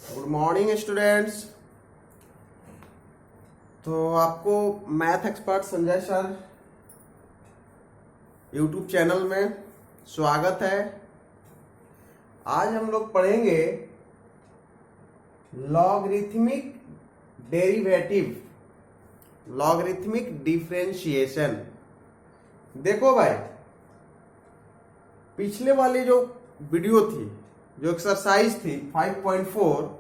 Good morning students. तो आपको math expert Sanjay sir YouTube channel में स्वागत है। आज हम लोग पढ़ेंगे लॉगरिथमिक डेरिवेटिव, लॉगरिथमिक डिफरेंशिएशन। देखो भाई, पिछले वाली जो वीडियो थी, जो एक्सरसाइज थी 5.4,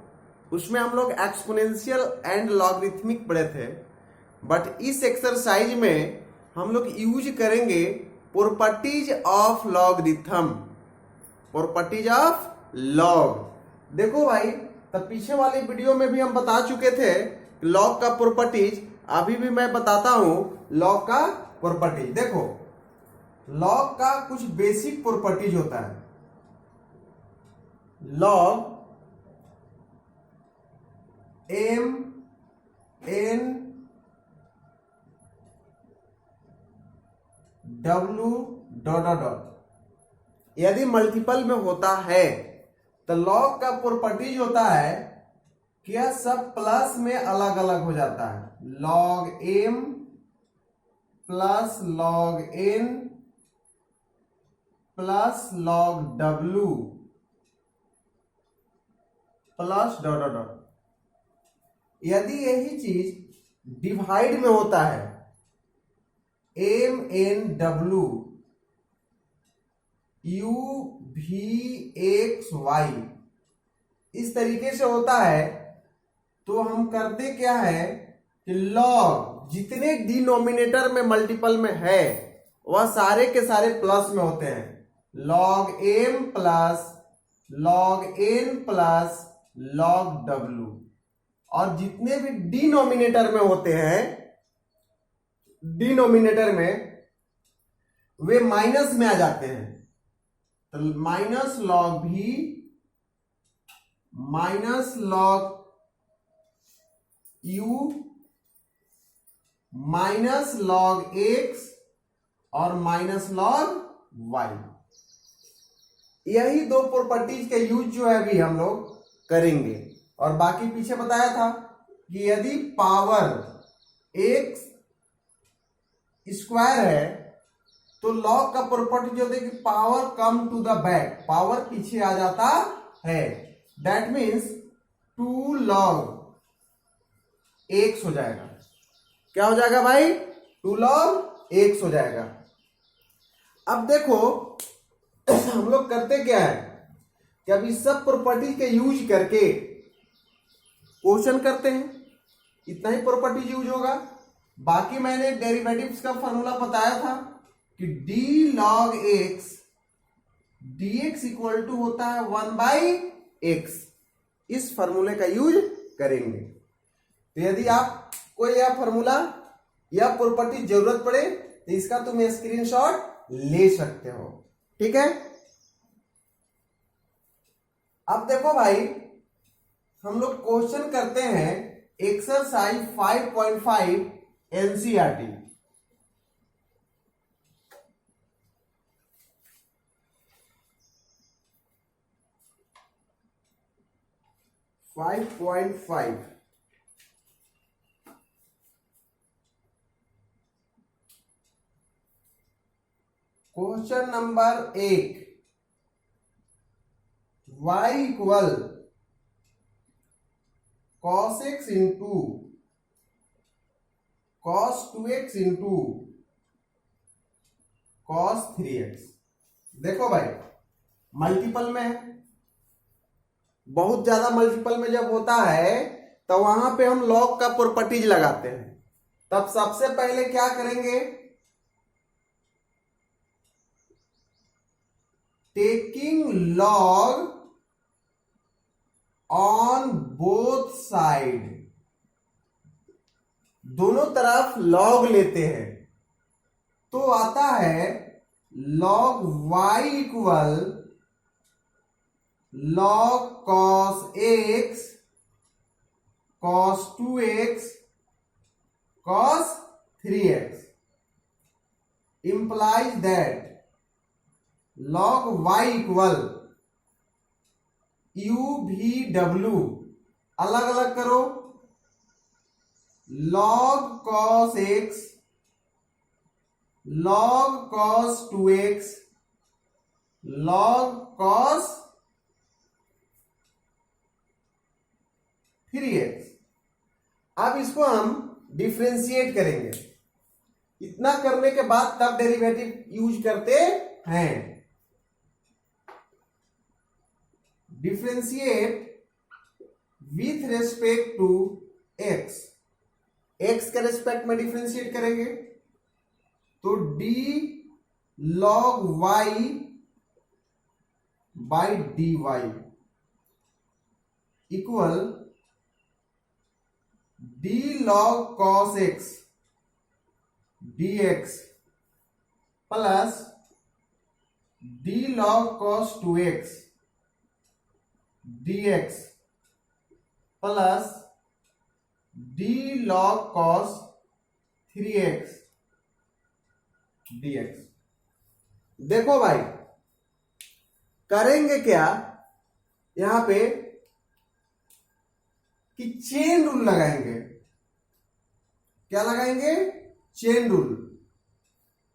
उसमें हम लोग एक्सपोनेंशियल एंड लॉगरिथमिक पढ़े थे। बट इस एक्सरसाइज में हम लोग यूज करेंगे properties of logarithm, properties of log. देखो भाई, तब पीछे वाली वीडियो में भी हम बता चुके थे लॉग का प्रॉपर्टीज। अभी भी मैं बताता हूं लॉग का प्रॉपर्टीज। देखो, लॉग का कुछ बेसिक प्रॉपर्टीज होता है। लॉग एम एन डब्ल्यू डॉट डॉट डॉट यदि मल्टीपल में होता है तो लॉग का प्रॉपर्टीज होता है कि यह सब प्लस में अलग अलग हो जाता है। Log m plus log n plus log डब्ल्यू प्लस डॉट डॉट डॉट। यदि यही चीज डिवाइड में होता है, एम एन डब्ल्यू यू भी एक्स वाई, इस तरीके से होता है, तो हम करते क्या है कि लॉग जितने डिनोमिनेटर में मल्टीपल में है वह सारे के सारे प्लस में होते हैं। Log m plus log n plus log डब्ल्यू, और जितने भी डिनोमिनेटर में होते हैं, डिनोमिनेटर में वे माइनस में आ जाते हैं। तो माइनस लॉग भी minus log you minus log x और माइनस लॉग वाई, यही दो प्रॉपर्टीज के यूज जो है अभी हम लोग करेंगे। और बाकी पीछे बताया था कि यदि पावर एक्स स्क्वायर है तो लॉग का प्रॉपर्टी जो है कि power come to the back, power पीछे आ जाता है। दैट मीन्स 2 लॉग एक्स हो जाएगा। क्या हो जाएगा भाई? 2 लॉग एक्स हो जाएगा। अब देखो हम लोग करते क्या है कि अब इस सब प्रॉपर्टी के यूज करके क्वेश्चन करते हैं। इतना ही प्रॉपर्टीज यूज होगा। बाकी मैंने डेरिवेटिव्स का फॉर्मूला बताया था कि d log x dx equal to होता है 1/x। इस फॉर्मूले का यूज करेंगे। तो यदि आपको यह फॉर्मूला या प्रॉपर्टी जरूरत पड़े तो इसका तुम स्क्रीनशॉट ले सकते हो। ठीक है। अब देखो भाई, हम लोग क्वेश्चन करते हैं exercise 5.5 NCERT. Question number 1, y equal cos x into cos 2x into cos 3x। देखो भाई, मल्टीपल में है, बहुत ज्यादा मल्टीपल में जब होता है तो वहां पे हम लॉग का प्रॉपर्टीज लगाते हैं। तब सबसे पहले क्या करेंगे, taking log on both side, दोनों तरफ लॉग लेते हैं तो आता है log y equal log cos x cos 2x cos 3x implies that log y equal you भी डब्ल्यू अलग अलग करो, log cos x, log cos 2x, log cos 3x। अब इसको हम डिफ्रेंशिएट करेंगे। इतना करने के बाद तब डेरिवेटिव यूज करते हैं। Differentiate with respect to x, x के रेस्पेक्ट में डिफ्रेंशिएट करेंगे तो d log y by dy इक्वल d log cos x dx plus d log cos 2x dx plus d log cos 3x dx। देखो भाई करेंगे क्या यहां पे कि चेन रूल लगाएंगे। क्या लगाएंगे? Chain rule.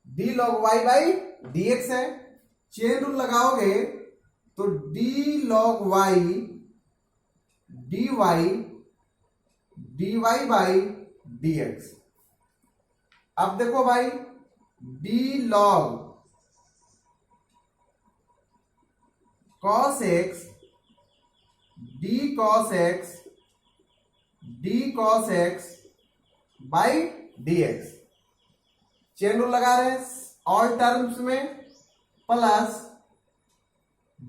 d log y by dx है, चेन रूल लगाओगे तो d log y dy dy by dx। अब देखो भाई d log cos x d cos x d cos x by dx, chain rule लगा रहे हैं ऑल टर्म्स में, plus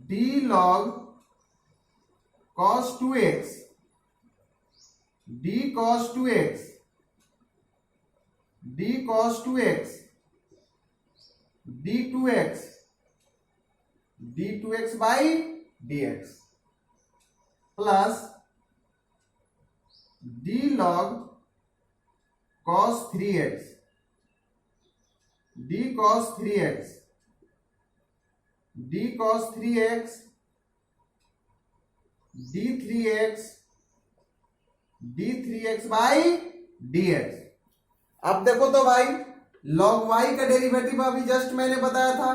d log cos 2x d cos 2x d cos 2x d2x d2x by dx plus d log cos 3x d cos 3x d cos 3x d3x d3x by dx। अब देखो तो भाई log y का derivative अभी just मैंने बताया था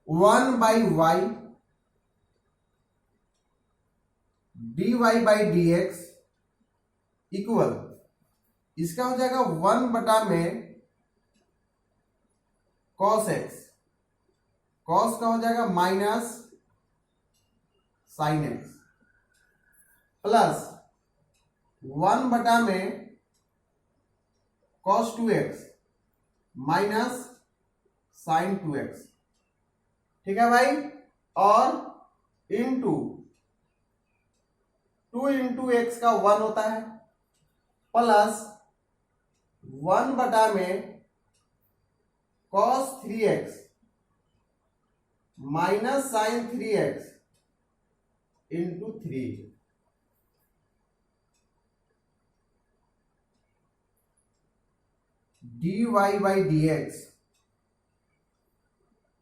1 by y dy by dx equal इसका हो जाएगा 1 बटा में cos x, cos का हो जाएगा माइनस sin x प्लस 1 बटा में cos 2x minus sin 2x। ठीक है भाई, और इंटू 2 इंटू एक्स का 1 होता है प्लस 1 बटा में cos 3x minus sin 3x into 3। dy by dx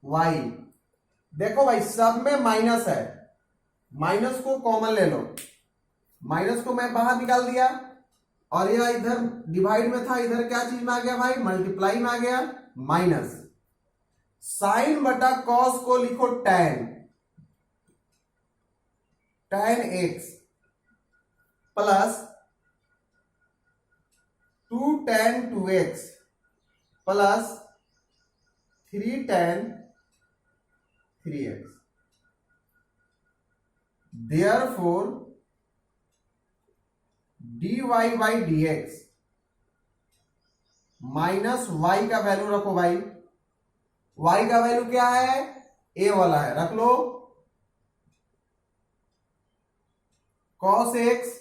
y, देखो भाई सब में माइनस है, माइनस को कॉमन ले लो, माइनस को मैं बाहर निकाल दिया और यह इधर डिवाइड में था, इधर क्या चीज में आ गया भाई? मल्टीप्लाई में आ गया, माइनस साइन बटा कॉस को लिखो tan, tan x plus 2 tan 2x plus 3 tan 3x। Therefore dy by dx minus y का वैल्यू रखो भाई, y का वैल्यू क्या है? a वाला है, रख लो cos x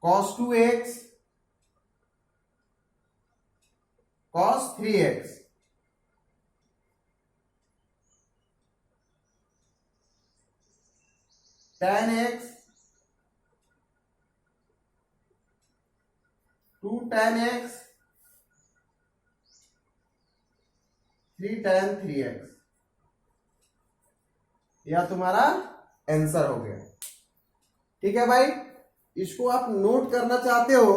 cos 2x cos 3x tan x 2 tan x 3 tan 3x, यह तुम्हारा आंसर हो गया। ठीक है भाई, इसको आप नोट करना चाहते हो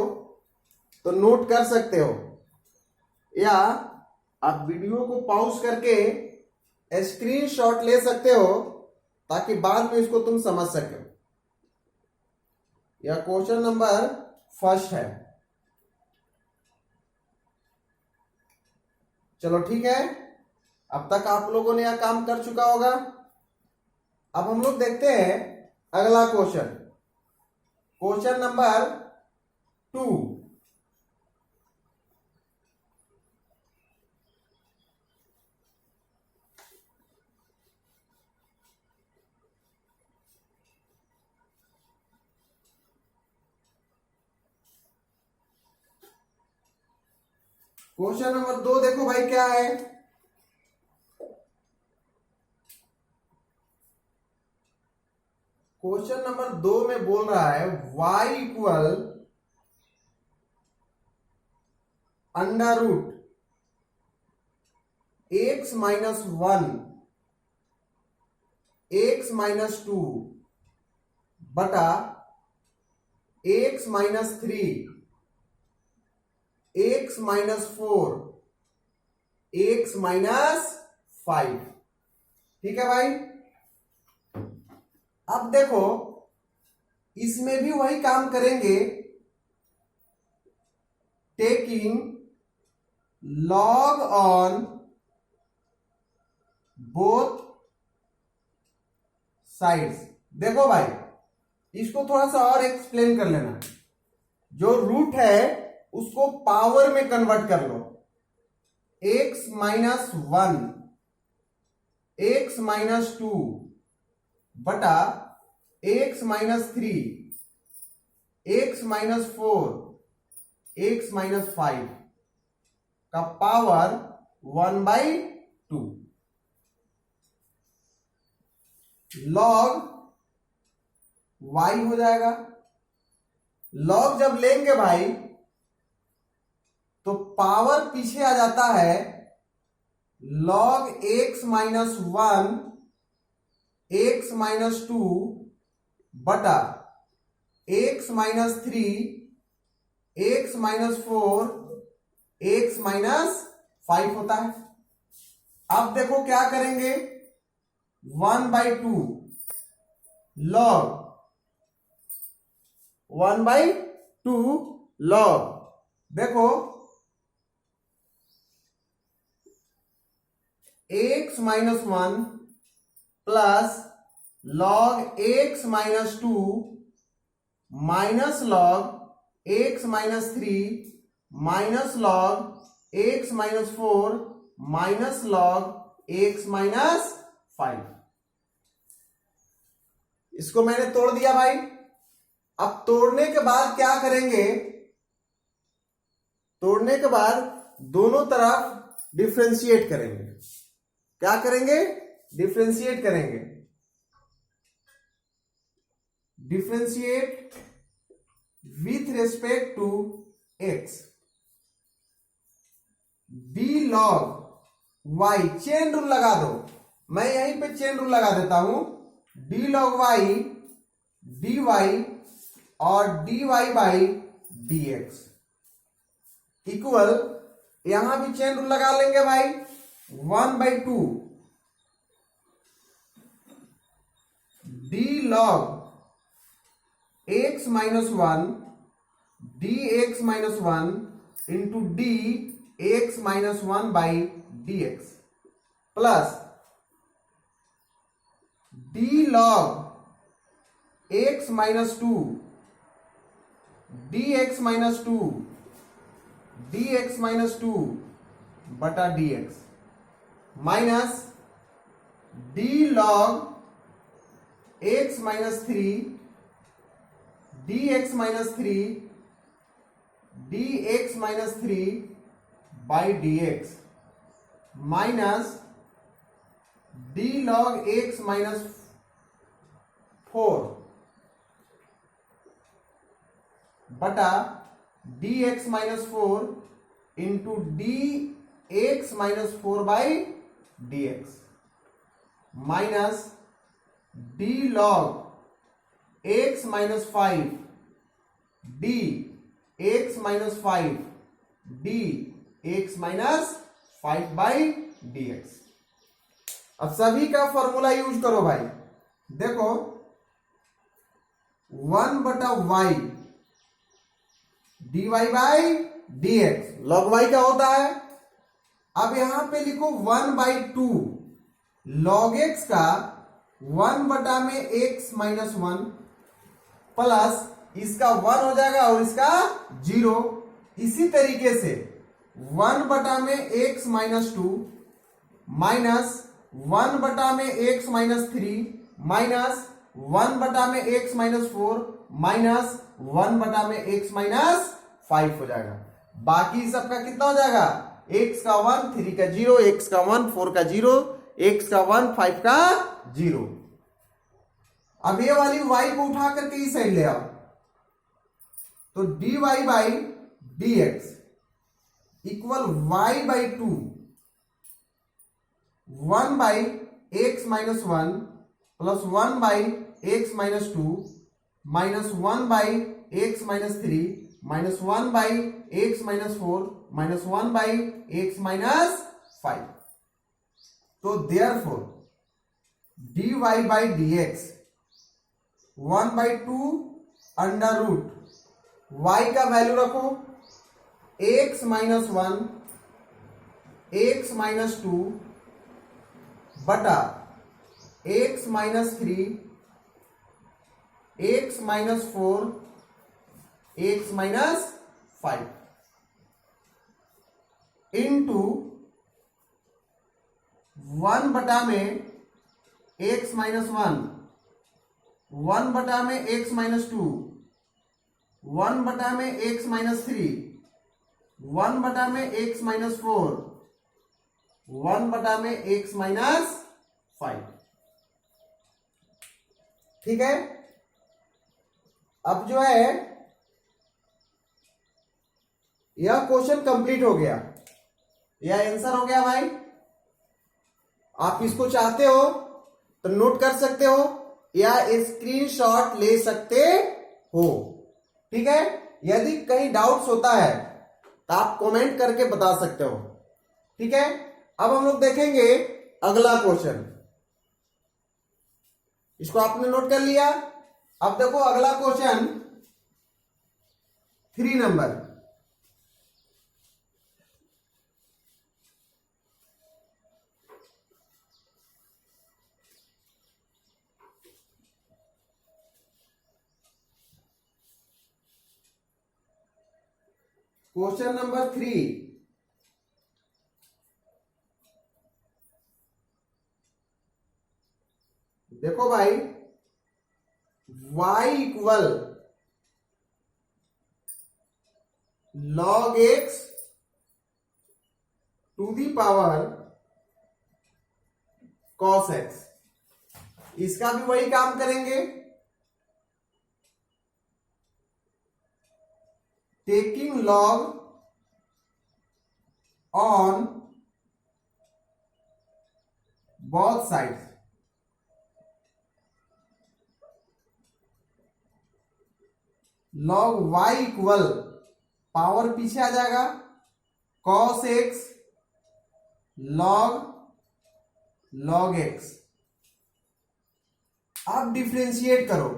तो नोट कर सकते हो, या आप वीडियो को पॉज करके स्क्रीनशॉट ले सकते हो ताकि बाद में इसको तुम समझ सको। यह क्वेश्चन नंबर फर्स्ट है। चलो ठीक है, अब तक आप लोगों ने यह काम कर चुका होगा। अब हम लोग देखते हैं अगला question, question number 2। Question number 2 देखो भाई क्या है। क्वेश्चन नंबर 2 में बोल रहा है y equal under root x minus 1 x minus 2 बटा x minus 3 x minus 4 x minus 5। ठीक है भाई, अब देखो इसमें भी वही काम करेंगे, taking log on both sides. देखो भाई, इसको थोड़ा सा और एक्सप्लेन कर लेना। जो रूट है उसको पावर में कन्वर्ट कर लो, x माइनस 1 x माइनस 2 बटा x minus 3 x minus 4 x minus 5 का पावर 1/2 लॉग y हो जाएगा। लॉग जब लेंगे भाई तो पावर पीछे आ जाता है, log x minus 1 x minus 2 बटा x minus 3 x minus 4 x minus 5 होता है। अब देखो क्या करेंगे, 1/2 लॉग 1/2 लॉग, देखो x minus 1 plus log x minus 2 minus log x minus 3 minus log x minus 4 minus log x minus 5। इसको मैंने तोड़ दिया भाई। अब तोड़ने के बाद क्या करेंगे, तोड़ने के बाद दोनों तरफ डिफरेंशिएट करेंगे। क्या करेंगे, डिफरेंशिएट करेंगे। Differentiate with respect to x, d log y, chain rule लगा दो, मैं यहीं पे चेन रूल लगा देता हूं, डी लॉग y dy और dy बाई dx इक्वल, यहां भी चेन रूल लगा लेंगे भाई, 1/2 D log x minus 1 dx minus 1 into D x minus 1 by dx plus D log x minus 2 dx minus 2 dx minus 2 बटा dx minus D log x minus 3 dx minus 3 dx minus 3 by dx minus D log x minus 4 बटा dx minus 4 into dx minus 4 by dx minus D log x minus 5 D x minus 5 D x minus 5 by D x. अब सभी का formula use करो भाई। देखो 1/y dy by D x, log y का होता है। अब यहां पे लिखो 1/2 लॉग x का 1/x माइनस 1 प्लस इसका 1 हो जाएगा और इसका 0। इसी तरीके से 1/x minus 2 minus 1/x minus 3 minus 1/x minus 4 minus 1/x minus 5 हो जाएगा। बाकी सबका कितना हो जाएगा? x का 1, 3 का 0, x का 1, 4 का 0, x का 1, 5 का 0। अब ये वाली y को उठा करके इस साइड ले आओ, तो dy by dx equal y by 2 1 by x minus 1 plus 1 by x minus 2 minus 1 by x minus 3 minus 1 by x minus 4 minus 1 by x minus 5। तो therefore dy by dx 1/2 under root y का value रखो x minus 1 x minus 2 बटा x minus 3 x minus 4 x minus 5 into 1 बटा में x minus 1 1 बटा में x minus 2 1 बटा में x माइनस 3 1 बटा में x माइनस 4 1 बटा में x माइनस 5। ठीक है। अब जो है यह क्वेश्चन कंप्लीट हो गया, यह आंसर हो गया भाई। आप इसको चाहते हो तो नोट कर सकते हो या स्क्रीनशॉट ले सकते हो। ठीक है। यदि कहीं डाउट्स होता है तो आप कमेंट करके बता सकते हो। ठीक है। अब हम लोग देखेंगे अगला क्वेश्चन। इसको आपने नोट कर लिया। अब देखो अगला क्वेश्चन 3 नंबर। Question number 3। देखो भाई y equal log x to the power cos x। इसका भी वही काम करेंगे, taking log on both sides. log y equal power पीछे आ जाएगा cos x log x। आप डिफरेंशिएट करो,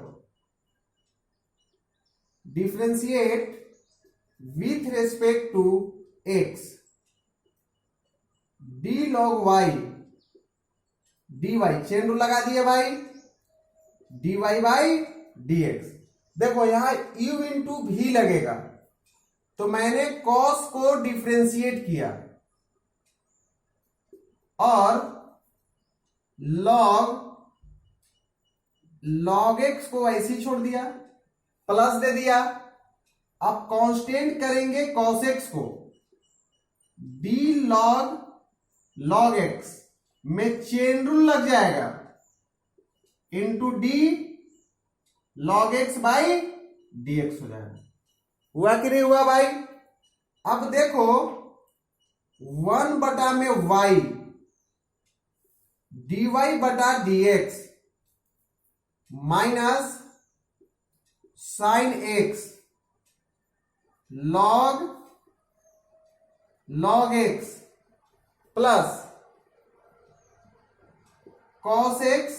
differentiate with respect to x d log y dy, chain rule लगा दिए भाई, dy बाई dx। देखो यहां u इंटू भी लगेगा, तो मैंने cos को डिफरेंशिएट किया और log x को ऐसे ही छोड़ दिया, प्लस दे दिया। अब कांस्टेंट करेंगे cos x को, d log x में चेन रूल लग जाएगा into d log x by dx हो जाएगा। हुआ कि नहीं हुआ भाई? अब देखो 1 बटा में y dy बटा dx minus sine x log x plus cos x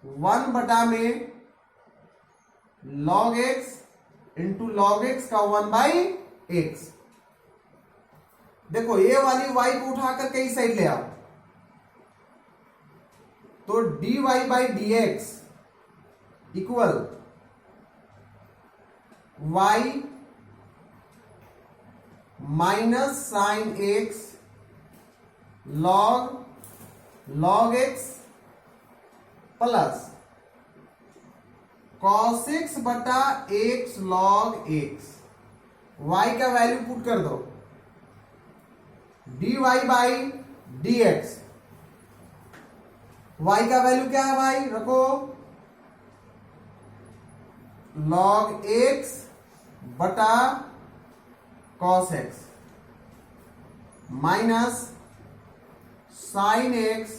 1 में log x into log x का 1/x। देखो ये वाली y को उठाकर कई साइड ले आओ, तो dy/dx equal y minus sine x log x plus cos x बटा एक्स लॉग एक्स। y का वैल्यू पुट कर दो, dy/dx। y का वैल्यू क्या है भाई, रखो लॉग एक्स बटा cos x minus sine x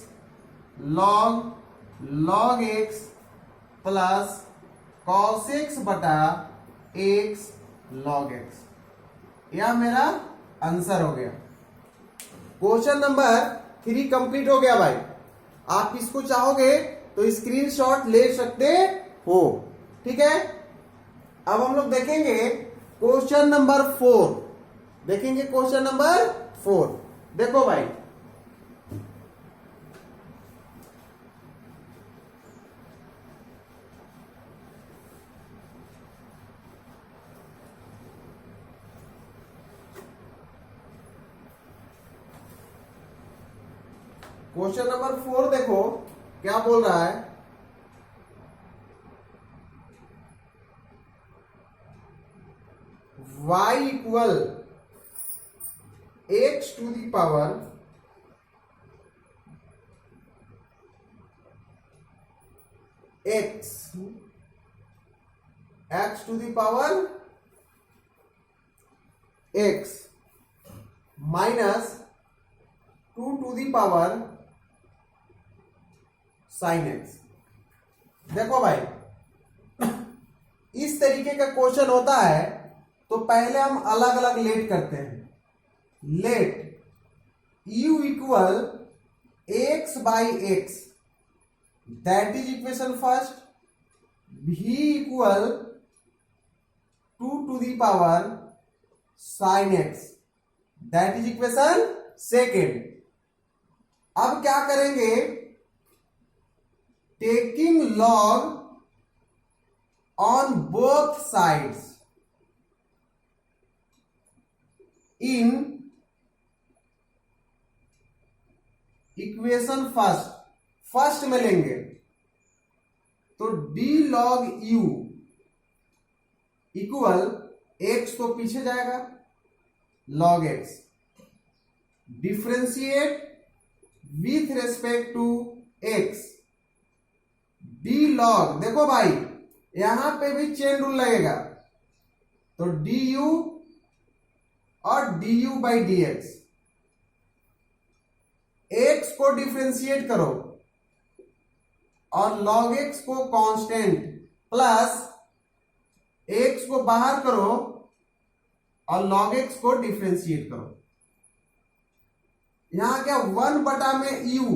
log x plus cos x बटा एक्स लॉग एक्स। यह मेरा आंसर हो गया। क्वेश्चन नंबर 3 कंप्लीट हो गया भाई। आप इसको चाहोगे तो स्क्रीनशॉट ले सकते हो, ठीक है। अब हम लोग देखेंगे क्वेश्चन नंबर 4। देखेंगे क्वेश्चन नंबर 4। देखो भाई, क्वेश्चन नंबर 4 देखो क्या बोल रहा है। y equal x to the power x to the power x minus 2 to the power sine x. देखो भाई, इस तरीके का क्वेश्चन होता है तो पहले हम अलग अलग लेट करते हैं। Let u equal x/x, that is equation first. v equal 2 to the power sine x, that is equation second. अब क्या करेंगे, taking log on both sides in equation first में लेंगे तो d log u equal x तो पीछे जाएगा log x, differentiate with respect to x d log। देखो भाई यहां पे भी चेन रूल लगेगा, तो du और du/dx। x को डिफरेंशिएट करो और log x को कांस्टेंट प्लस x को बाहर करो और log x को डिफरेंशिएट करो। यहां क्या 1 में u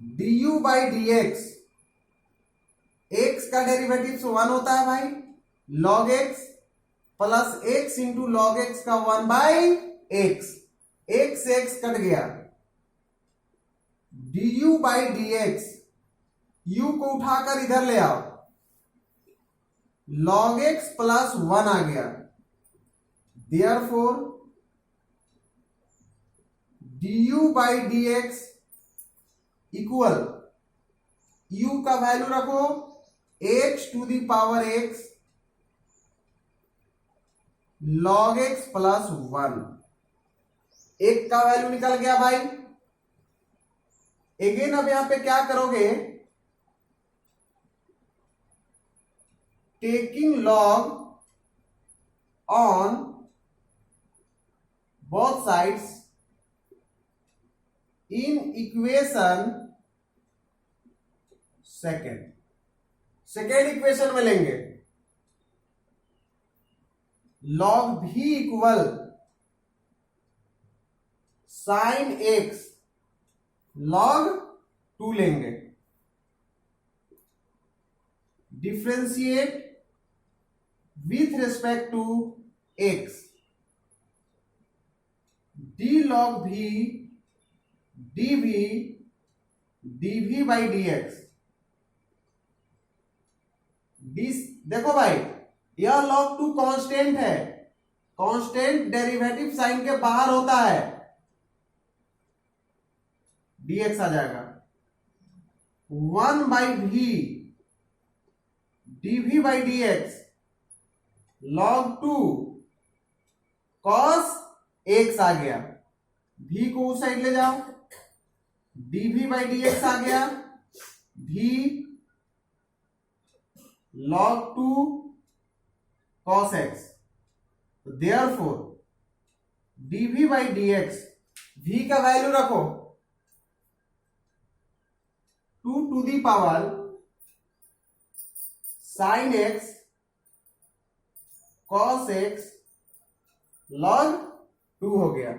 du/dx, x का डेरिवेटिव 1 होता है भाई, log x plus x into log x का 1/x, x से x कट गया, du/dx, u को उठाकर इधर ले आओ, log x प्लस 1 आ गया। देयरफॉर du/dx इक्वल u का वैल्यू रखो x to the power x log x plus 1। एक का वैल्यू निकल गया भाई। अगेन अब यहां पे क्या करोगे, taking log on both sides in equation second equation में लेंगे log v equal sine x log 2 लेंगे, differentiate with respect to x, d log v dv dv by dx। देखो भाई यह log 2 कांस्टेंट है, कांस्टेंट डेरिवेटिव साइन के बाहर होता है, dx आ जाएगा 1 by v dv by dx log 2 cos x आ गया, v को उस साइड ले जाओ, dv बाई dx आ गया v log 2 cos x। Therefore dv by dx, v का वैल्यू रखो 2 to the power sine x cos x log 2 हो गया।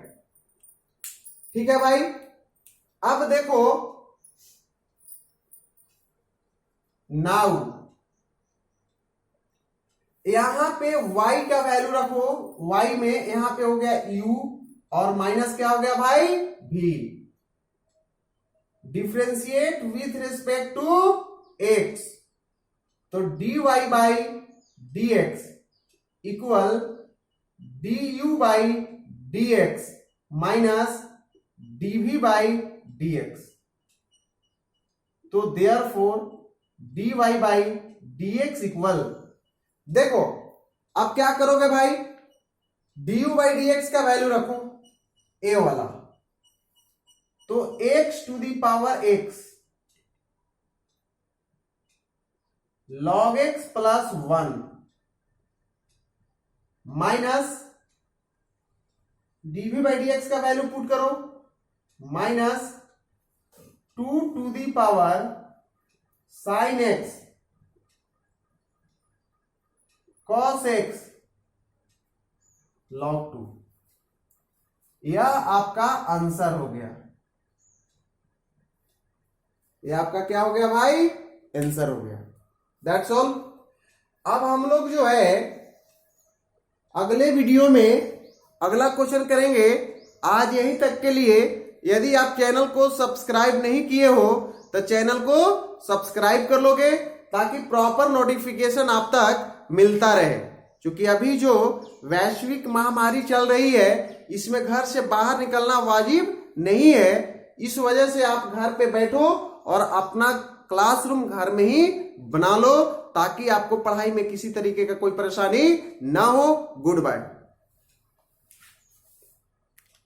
ठीक है भाई, अब देखो नाउ यहां पे y का वैल्यू रखो, y में यहां पे हो गया u और माइनस क्या हो गया भाई v, differentiate with respect to x, तो dy by dx equal du by dx minus dv by dx, तो therefore dy by dx equal, देखो अब क्या करोगे भाई, du बाई dx का वैल्यू रखो a वाला, तो x to the power x log x plus 1 minus dv by dx का वैल्यू पुट करो minus 2 to the power sine x cos x log 2। यह आपका आंसर हो गया, यह आपका क्या हो गया भाई, आंसर हो गया। That's all. अब हम लोग जो है अगले वीडियो में अगला क्वेश्चन करेंगे। आज यहीं तक के लिए, यदि आप चैनल को सब्सक्राइब नहीं किए हो तो चैनल को सब्सक्राइब कर लोगे ताकि प्रॉपर नोटिफिकेशन आप तक मिलता रहे, क्योंकि अभी जो वैश्विक महामारी चल रही है इसमें घर से बाहर निकलना वाजिब नहीं है। इस वजह से आप घर पे बैठो और अपना क्लासरूम घर में ही बना लो ताकि आपको पढ़ाई में किसी तरीके का कोई परेशानी ना हो। Good bye.